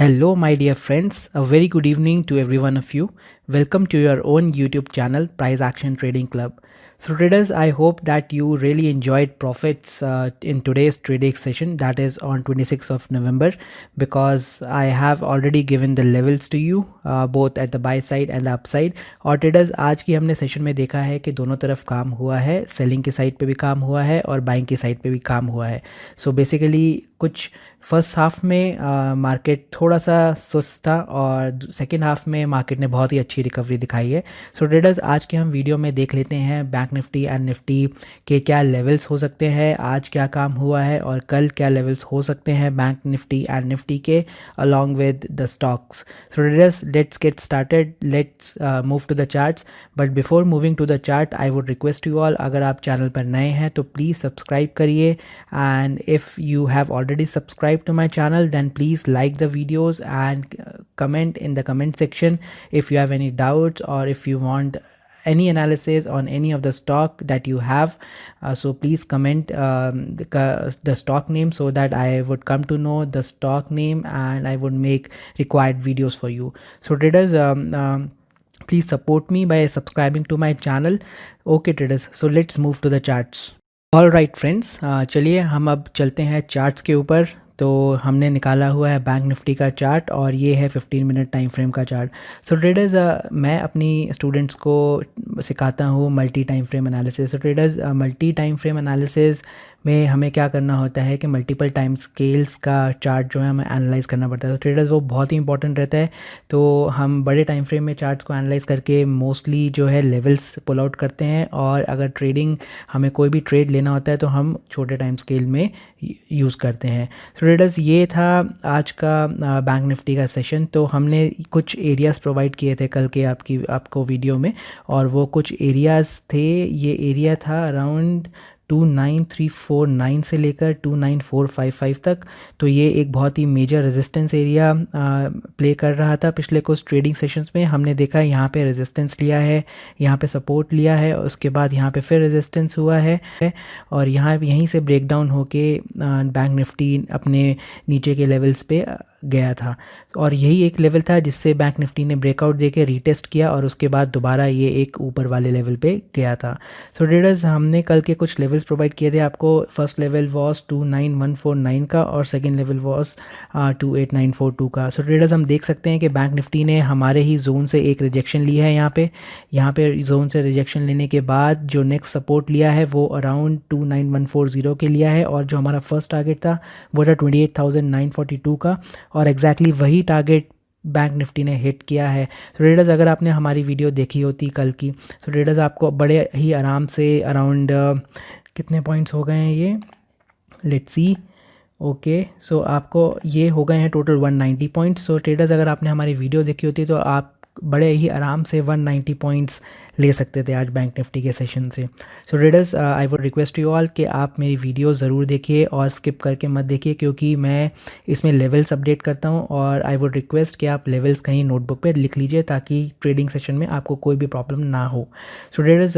Hello, my dear friends. A very good evening to every one of you. Welcome to your own YouTube channel, Price Action Trading Club. So, traders, I hope that you really enjoyed profits in today's trading session, that is on 26th of November, because I have already given the levels to you, both at the buy side and the upside. और traders आज की हमने session में देखा है कि दोनों तरफ काम हुआ है, सेलिंग की साइड पे भी काम हुआ है और बाइंग की साइड पे भी काम हुआ है. सो बेसिकली कुछ फर्स्ट हाफ में मार्केट थोड़ा सा सुस्त था और सेकेंड हाफ में मार्केट ने बहुत ही अच्छी रिकवरी दिखाई है. सो ट्रेडर्स आज के हम वीडियो में देख लेते हैं बैंक निफ्टी एंड निफ्टी के क्या लेवल्स हो सकते हैं, आज क्या काम हुआ है और कल क्या लेवल्स हो सकते हैं बैंक निफ्टी एंड निफ्टी के along with the stocks. So traders let's get started, let's move to the charts. But before moving to the chart I would request you all, अगर आप चैनल पर नए हैं तो प्लीज़ सब्सक्राइब करिए, and if you have already subscribed to my channel then please like the videos and comment in the comment section if you have any doubts or if you want any analysis on any of the stock that you have. So please comment the stock name so that I would come to know the stock name and I would make required videos for you. So traders, please support me by subscribing to my channel. Okay traders, so let's move to the charts. All right friends, चलिए हम अब चलते हैं charts के ऊपर. तो हमने निकाला हुआ है बैंक निफ्टी का चार्ट और ये है 15 मिनट टाइम फ्रेम का चार्ट. सो ट्रेडर्स, मैं अपनी स्टूडेंट्स को सिखाता हूँ multi time frame analysis. So traders, multi time frame analysis में हमें क्या करना होता है कि मल्टीपल टाइम स्केल्स का चार्ट जो है हमें एनालाइज करना पड़ता है. तो ट्रेडर्स वो बहुत ही इंपॉर्टेंट रहता है. तो हम बड़े टाइम फ्रेम में चार्ट्स को एनालाइज करके मोस्टली जो है लेवल्स पुल आउट करते हैं, और अगर ट्रेडिंग हमें कोई भी ट्रेड लेना होता है तो हम छोटे टाइम स्केल में यूज़ करते हैं. ट्रेडर्स, ये था आज का बैंक निफ्टी का सेशन. तो हमने कुछ एरियाज़ प्रोवाइड किए थे कल के आपको वीडियो में, और वो कुछ एरियाज़ थे. ये एरिया था अराउंड 29349 से लेकर 29455 तक. तो ये एक बहुत ही मेजर रेजिस्टेंस एरिया प्ले कर रहा था. पिछले कुछ ट्रेडिंग सेशंस में हमने देखा है यहाँ पे रेजिस्टेंस लिया है, यहाँ पे सपोर्ट लिया है, उसके बाद यहाँ पे फिर रेजिस्टेंस हुआ है, और यहीं से ब्रेक डाउन होके बैंक निफ्टी अपने नीचे के लेवल्स पे गया था. और यही एक लेवल था जिससे बैंक निफ्टी ने ब्रेकआउट देके रीटेस्ट किया और उसके बाद दोबारा ये एक ऊपर वाले लेवल पे गया था. सो ट्रेडर्स, हमने कल के कुछ लेवल्स प्रोवाइड किए थे आपको. फर्स्ट लेवल वॉज 29149 का और सेकंड लेवल वॉज 28942 का. सो ट्रेडर्स, हम देख सकते हैं कि बैंक निफ्टी ने हमारे ही जोन से एक रिजेक्शन ली है. यहाँ पे जोन से रिजेक्शन लेने के बाद जो नेक्स्ट सपोर्ट लिया है वो अराउंड 29140 के लिया है, और जो हमारा फर्स्ट टारगेट था वो था 28942 का, और एग्जैक्टली वही टारगेट बैंक निफ्टी ने हिट किया है. तो ट्रेडर्स, अगर आपने हमारी वीडियो देखी होती कल की, तो ट्रेडर्स आपको बड़े ही आराम से अराउंड कितने पॉइंट्स हो गए हैं ये, लेट्स सी. ओके, सो आपको ये हो गए हैं टोटल 190 पॉइंट्स. सो ट्रेडर्स, अगर आपने हमारी वीडियो देखी होती तो आप बड़े ही आराम से 190 पॉइंट्स ले सकते थे आज बैंक निफ्टी के सेशन से. So traders, I would request you all कि आप मेरी वीडियो ज़रूर देखिए और स्किप करके मत देखिए, क्योंकि मैं इसमें लेवल्स अपडेट करता हूँ, और आई वुड रिक्वेस्ट कि आप लेवल्स कहीं नोटबुक पे लिख लीजिए ताकि ट्रेडिंग सेशन में आपको कोई भी प्रॉब्लम ना हो. सो traders,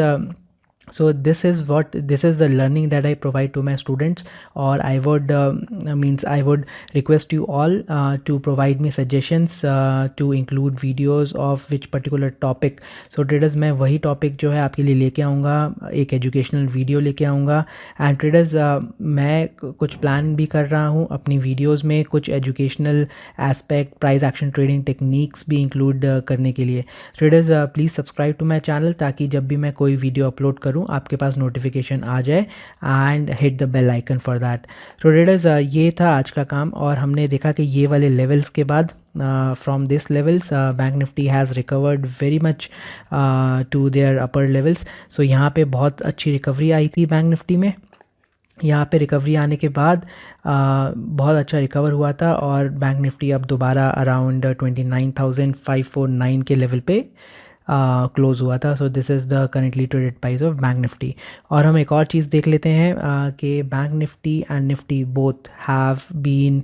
so this is the learning that I provide to my students, or I would request you all to provide me suggestions to include videos of which particular topic. So traders, मैं वही topic जो है आपके लिए लेके आऊँगा, एक educational video लेके आऊँगा. and traders, मैं कुछ प्लान भी कर रहा हूँ अपनी videos में, कुछ educational aspect, price action trading techniques भी include करने के लिए. traders, please subscribe to my channel ताकि जब भी मैं कोई वीडियो अपलोड करूँ आपके पास नोटिफिकेशन आ जाए, and hit the bell icon for that. तो ट्रेडर्स, ये था आज का काम, और हमने देखा कि ये वाले लेवल्स के बाद from this levels bank Nifty has recovered very much to their upper levels. So यहाँ पे बहुत अच्छी रिकवरी आई थी बैंक निफ्टी में. यहाँ पे रिकवरी आने के बाद बहुत अच्छा रिकवर हुआ था, और बैंक निफ्टी अब दोबारा अराउंड 29,549 के लेवल पे क्लोज़ हुआ था. So this is the currently traded price of bank Nifty. और हम एक और चीज़ देख लेते हैं कि bank Nifty and Nifty both have been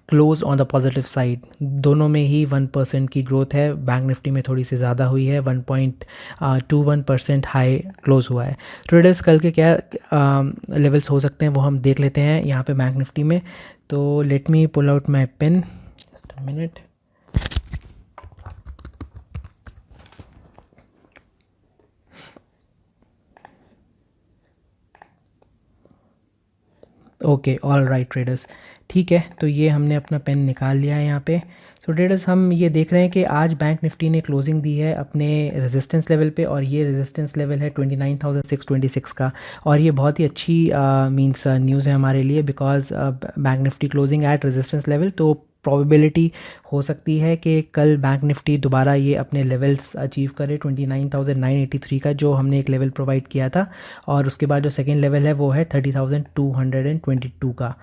close on the positive side. दोनों में ही 1% की ग्रोथ है. बैंक निफ्टी में थोड़ी सी ज़्यादा हुई है, 1.21% हाई क्लोज हुआ है. ट्रेडर्स, कल के क्या लेवल्स हो सकते हैं वो हम देख लेते हैं. यहाँ पे बैंक निफ्टी में तो let me pull out my pen, just a minute. Okay, all right traders, ठीक है। तो ये हमने अपना पेन निकाल लिया है यहाँ पे। सो ट्रेडर्स, हम ये देख रहे हैं कि आज बैंक निफ्टी ने क्लोजिंग दी है अपने रेजिस्टेंस लेवल पे, और ये रेजिस्टेंस लेवल है 29,626 का। और ये बहुत ही अच्छी मींस न्यूज़ है हमारे लिए, because bank Nifty closing at resistance level, तो प्रोबेबिलिटी हो सकती है कि कल बैंक निफ्टी दोबारा ये अपने लेवल्स अचीव करे 29,983 का, जो हमने एक लेवल प्रोवाइड किया था। और उसके बाद जो सेकेंड लेवल है वो है 30,222 का।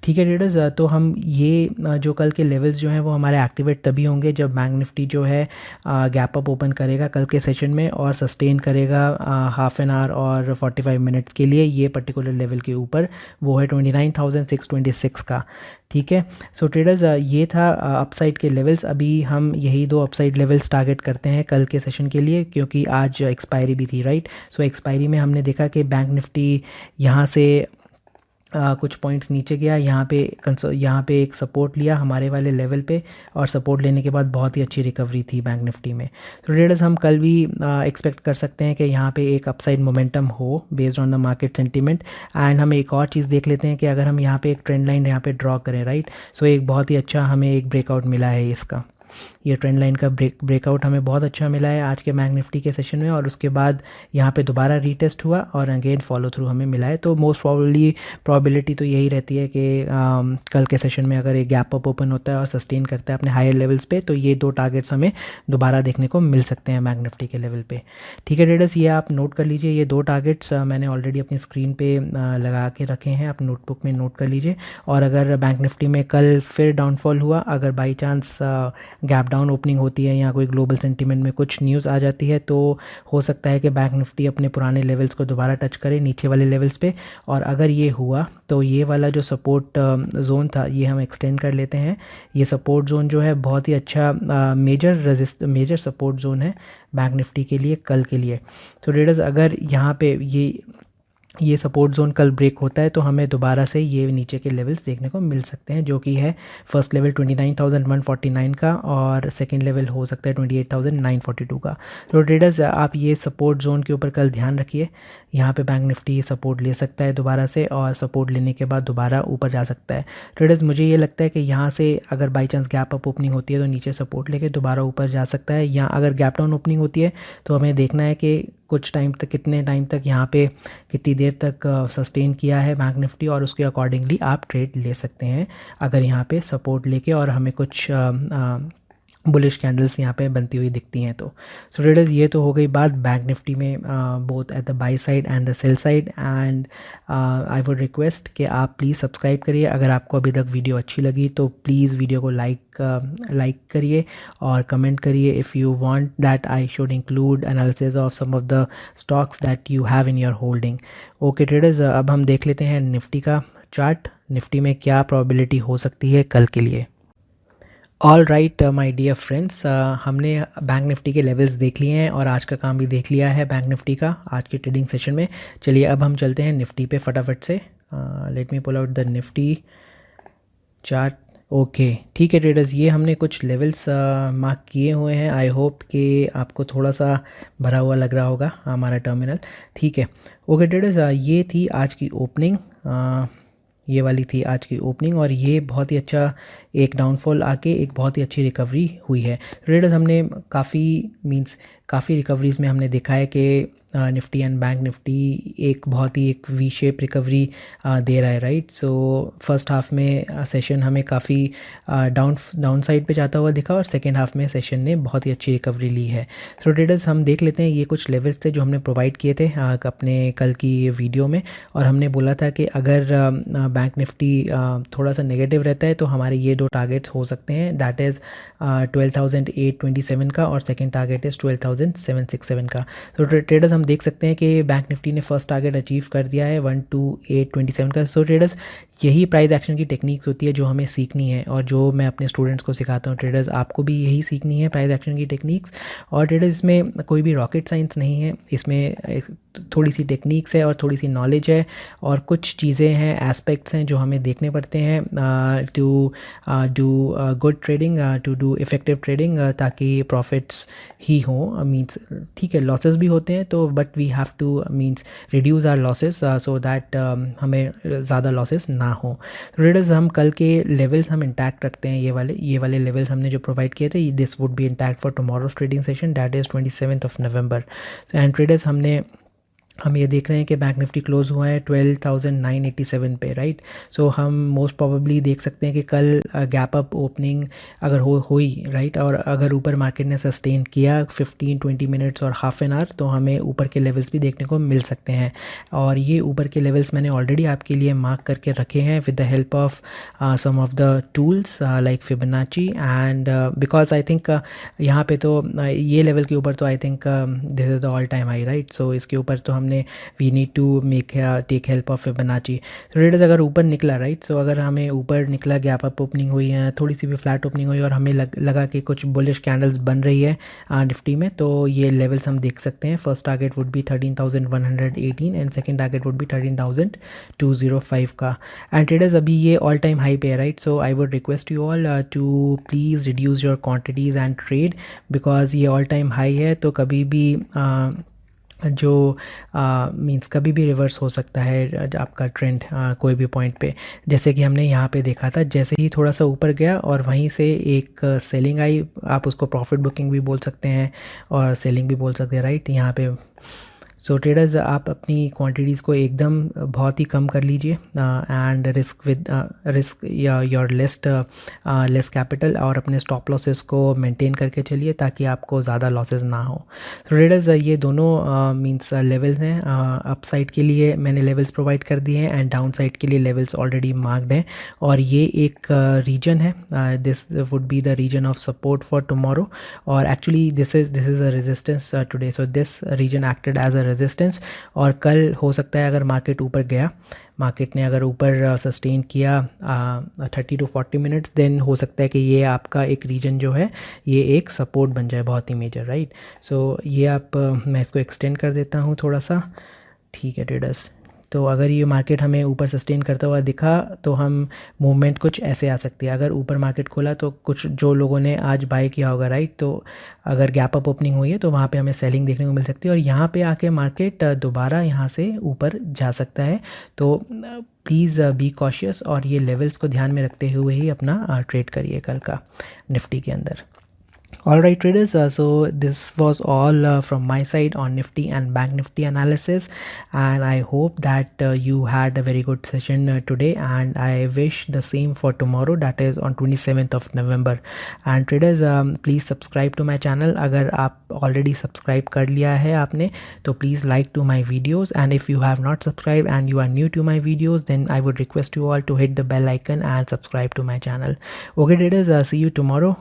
ठीक है ट्रेडर्स, तो हम ये जो कल के लेवल्स जो हैं वो हमारे एक्टिवेट तभी होंगे जब बैंक निफ्टी जो है गैप अप ओपन करेगा कल के सेशन में, और सस्टेन करेगा हाफ एन आवर और 45 मिनट्स के लिए ये पर्टिकुलर लेवल के ऊपर, वो है 29,626 का। ठीक है, सो ट्रेडर्स, ये था अपसाइड के लेवल्स। अभी हम यही दो अपसाइड लेवल्स टारगेट करते हैं कल के सेशन के लिए, क्योंकि आज एक्सपायरी भी थी, राइट। सो एक्सपायरी में हमने देखा कि बैंक निफ्टी यहाँ से कुछ पॉइंट्स नीचे गया, यहाँ पे एक सपोर्ट लिया हमारे वाले लेवल पे, और सपोर्ट लेने के बाद बहुत ही अच्छी रिकवरी थी बैंक निफ्टी में। तो ट्रेडर्स, हम कल भी एक्सपेक्ट कर सकते हैं कि यहाँ पे एक अपसाइड मोमेंटम हो based on the market sentiment. And हम एक और चीज़ देख लेते हैं कि अगर हम यहाँ पे एक ट्रेंड लाइन यहाँ पे ड्रॉ करें, राइट, सो एक बहुत ही अच्छा हमें एक ब्रेकआउट मिला है इसका। ये ट्रेंड लाइन का ब्रेकआउट हमें बहुत अच्छा मिला है आज के बैंक निफ्टी के सेशन में, और उसके बाद यहाँ पे दोबारा रीटेस्ट हुआ और अगेन फॉलो थ्रू हमें मिला है। तो मोस्ट प्रोबेबिलिटी तो यही रहती है कि कल के सेशन में अगर एक गैप अप ओपन होता है और सस्टेन करता है अपने हायर लेवल्स पे, तो ये दो टारगेट्स हमें दोबारा देखने को मिल सकते हैं बैंक निफ्टी के लेवल पे। ठीक है ट्रेडर्स, ये आप नोट कर लीजिए, ये दो टारगेट्स मैंने ऑलरेडी अपनी स्क्रीन पे लगा के रखे हैं, आप नोटबुक में नोट कर लीजिए। और अगर बैंक निफ्टी में कल फिर डाउनफॉल हुआ, अगर by chance gap down opening होती है या कोई ग्लोबल सेंटीमेंट में कुछ न्यूज़ आ जाती है, तो हो सकता है कि बैंक निफ्टी अपने पुराने लेवल्स को दोबारा टच करे नीचे वाले लेवल्स पे। और अगर ये हुआ तो ये वाला जो सपोर्ट जोन था ये हम एक्सटेंड कर लेते हैं। ये सपोर्ट जोन जो है बहुत ही अच्छा मेजर सपोर्ट जोन है बैंक निफ्टी के लिए कल के लिए। तो ट्रेडर्स, अगर यहाँ पे ये सपोर्ट जोन कल ब्रेक होता है तो हमें दोबारा से ये नीचे के लेवल्स देखने को मिल सकते हैं, जो कि है फर्स्ट लेवल 29,149 का, और सेकंड लेवल हो सकता है 28,942 का। तो ट्रेडर्स, आप ये सपोर्ट जोन के ऊपर कल ध्यान रखिए। यहाँ पे बैंक निफ्टी सपोर्ट ले सकता है दोबारा से, और सपोर्ट लेने के बाद दोबारा ऊपर जा सकता है। ट्रेडर्स, मुझे ये लगता है कि यहाँ से अगर by chance gap up opening होती है तो नीचे सपोर्ट लेके दोबारा ऊपर जा सकता है, या अगर गैप डाउन ओपनिंग होती है तो हमें देखना है कि कुछ टाइम तक, कितने टाइम तक यहाँ पे कितनी देर तक सस्टेन किया है बैंक निफ्टी, और उसके अकॉर्डिंगली आप ट्रेड ले सकते हैं अगर यहाँ पे सपोर्ट लेके और हमें कुछ बुलिश कैंडल्स यहाँ पे बनती हुई दिखती हैं तो। सो ट्रेडर्स, ये तो हो गई बात बैंक निफ्टी में both at the by side and the sell side. And I would request कि आप प्लीज़ सब्सक्राइब करिए। अगर आपको अभी तक वीडियो अच्छी लगी तो प्लीज़ वीडियो को लाइक करिए और कमेंट करिए if you want that I should include analysis of some of the stocks that you have in your holding. Okay traders, अब हम देख लेते हैं निफ्टी का चार्ट, निफ्टी में क्या प्रोबेबिलिटी हो सकती है कल के लिए। All right my dear friends, हमने बैंक निफ्टी के लेवल्स देख लिए हैं और आज का काम भी देख लिया है बैंक निफ्टी का आज के ट्रेडिंग सेशन में। चलिए अब हम चलते हैं निफ्टी पे फटाफट से। Let me pull out the Nifty chart. Okay, ठीक है ट्रेडर्स, ये हमने कुछ लेवल्स मार्क किए हुए हैं। आई होप कि आपको थोड़ा सा भरा हुआ लग रहा होगा हमारा टर्मिनल। ठीक है, ओके ट्रेडर्स, ये थी आज की ओपनिंग, ये वाली थी आज की ओपनिंग, और ये बहुत ही अच्छा एक डाउनफॉल आके एक बहुत ही अच्छी रिकवरी हुई है। ट्रेडर्स, हमने काफ़ी रिकवरीज़ में हमने देखा है कि निफ्टी एंड बैंक निफ्टी एक बहुत ही एक वी शेप रिकवरी दे रहा है, राइट। सो फर्स्ट हाफ में सेशन हमें काफ़ी डाउन साइड पे जाता हुआ दिखा, और सेकेंड हाफ में सेशन ने बहुत ही अच्छी रिकवरी ली है। सो ट्रेडर्स, हम देख लेते हैं ये कुछ लेवल्स थे जो हमने प्रोवाइड किए थे अपने कल की वीडियो में, और हमने बोला था कि अगर बैंक निफ्टी थोड़ा सा नेगेटिव रहता है तो हमारे ये दो टारगेट्स हो सकते हैं, दैट इज़ 12,827 का, और सेकेंड टारगेट इज़ 12,767 का। तो ट्रेडर्स, हम देख सकते हैं कि बैंक निफ्टी ने फर्स्ट टारगेट अचीव कर दिया है 12,827 का। सो ट्रेडर्स, यही प्राइस एक्शन की टेक्निक्स होती है जो हमें सीखनी है, और जो मैं अपने स्टूडेंट्स को सिखाता हूँ। ट्रेडर्स, आपको भी यही सीखनी है प्राइस एक्शन की टेक्निक्स। और ट्रेडर्स, इसमें कोई भी रॉकेट साइंस नहीं है, इसमें थोड़ी सी टेक्निक्स है और थोड़ी सी नॉलेज है और कुछ चीज़ें हैं, एस्पेक्ट्स हैं जो हमें देखने पड़ते हैं to do good trading, to do effective trading, ताकि प्रॉफिट्स ही हों। मीन्स ठीक है, लॉसेस भी होते हैं तो but we have to means reduce our losses so that हमें ज़्यादा लॉसेस ना हो। ट्रेडर्स, हम कल के लेवल्स हम इंटैक्ट रखते हैं, ये वाले लेवल्स हमने जो प्रोवाइड किए थे, this would B intact for tomorrow's trading session, that is 27th November. And traders, हम ये देख रहे हैं कि बैंक निफ्टी क्लोज हुआ है 12,987 पे, राइट। सो हम मोस्ट प्रोबेबली देख सकते हैं कि कल गैप अप ओपनिंग अगर हुई, राइट, और अगर ऊपर मार्केट ने सस्टेन किया 15-20 मिनट्स और हाफ एन आवर, तो हमें ऊपर के लेवल्स भी देखने को मिल सकते हैं। और ये ऊपर के लेवल्स मैंने ऑलरेडी आपके लिए मार्क करके रखे हैं with the help of some of the tools like Fibonacci and because I think यहाँ पे तो ये लेवल के ऊपर तो I think this is the all time high, right. So इसके ऊपर तो हमने we need to take help of Fibonacci. Traders, अगर ऊपर निकला, राइट, सो अगर हमें ऊपर निकला, गैप अप ओपनिंग हुई है, थोड़ी सी भी फ्लैट ओपनिंग हुई और हमें लगा कि कुछ बुलिश कैंडल्स बन रही है निफ्टी में, तो ये लेवल्स हम देख सकते हैं। First target would be 13,118 and second target would be 13,205 का। एंड ट्रेडर्स, अभी ये ऑल टाइम हाई पे है, right. So I would request you all to please reduce your quantities and trade, because ये ऑल टाइम हाई है, तो कभी भी जो मींस कभी भी रिवर्स हो सकता है आपका ट्रेंड कोई भी पॉइंट पे। जैसे कि हमने यहाँ पे देखा था, जैसे ही थोड़ा सा ऊपर गया और वहीं से एक सेलिंग आई, आप उसको प्रॉफिट बुकिंग भी बोल सकते हैं और सेलिंग भी बोल सकते हैं, राइट, यहाँ पे। सो ट्रेडर्स, आप अपनी क्वांटिटीज़ को एकदम बहुत ही कम कर लीजिए and risk your less capital, और अपने स्टॉप लॉसेस को मेंटेन करके चलिए ताकि आपको ज़्यादा लॉसेस ना हो। तो ट्रेडर्स, ये दोनों मींस लेवल्स हैं। अप साइड के लिए मैंने लेवल्स प्रोवाइड कर दिए हैं एंड डाउन साइड के लिए लेवल्स ऑलरेडी मार्क्ड हैं, और ये एक रीजन है, this would be the region of support for tomorrow, और actually this is a resistance today. So this region acted as a resistance, और कल हो सकता है अगर मार्केट ऊपर गया, मार्केट ने अगर ऊपर सस्टेन किया 30 to 40 मिनट्स, देन हो सकता है कि ये आपका एक रीजन जो है ये एक सपोर्ट बन जाए बहुत ही मेजर, राइट। सो ये आप मैं इसको एक्सटेंड कर देता हूँ थोड़ा सा, ठीक है ट्रेडर्स। तो अगर ये मार्केट हमें ऊपर सस्टेन करता हुआ दिखा तो हम मूवमेंट कुछ ऐसे आ सकती है। अगर ऊपर मार्केट खोला तो कुछ जो लोगों ने आज बाय किया होगा, राइट, तो अगर गैप अप ओपनिंग हुई है तो वहाँ पे हमें सेलिंग देखने को मिल सकती है, और यहाँ पे आके मार्केट दोबारा यहाँ से ऊपर जा सकता है। तो प्लीज़ बी कॉशियस, और ये लेवल्स को ध्यान में रखते हुए ही अपना ट्रेड करिए कल का निफ्टी के अंदर। All right, traders. So this was all from my side on Nifty and Bank Nifty analysis, and I hope that you had a very good session today. And I wish the same for tomorrow, that is on 27th of November. And traders, please subscribe to my channel. अगर आप already subscribe कर लिया है आपने, तो please like to my videos. And if you have not subscribed and you are new to my videos, then I would request you all to hit the bell icon and subscribe to my channel. Okay, traders. See you tomorrow.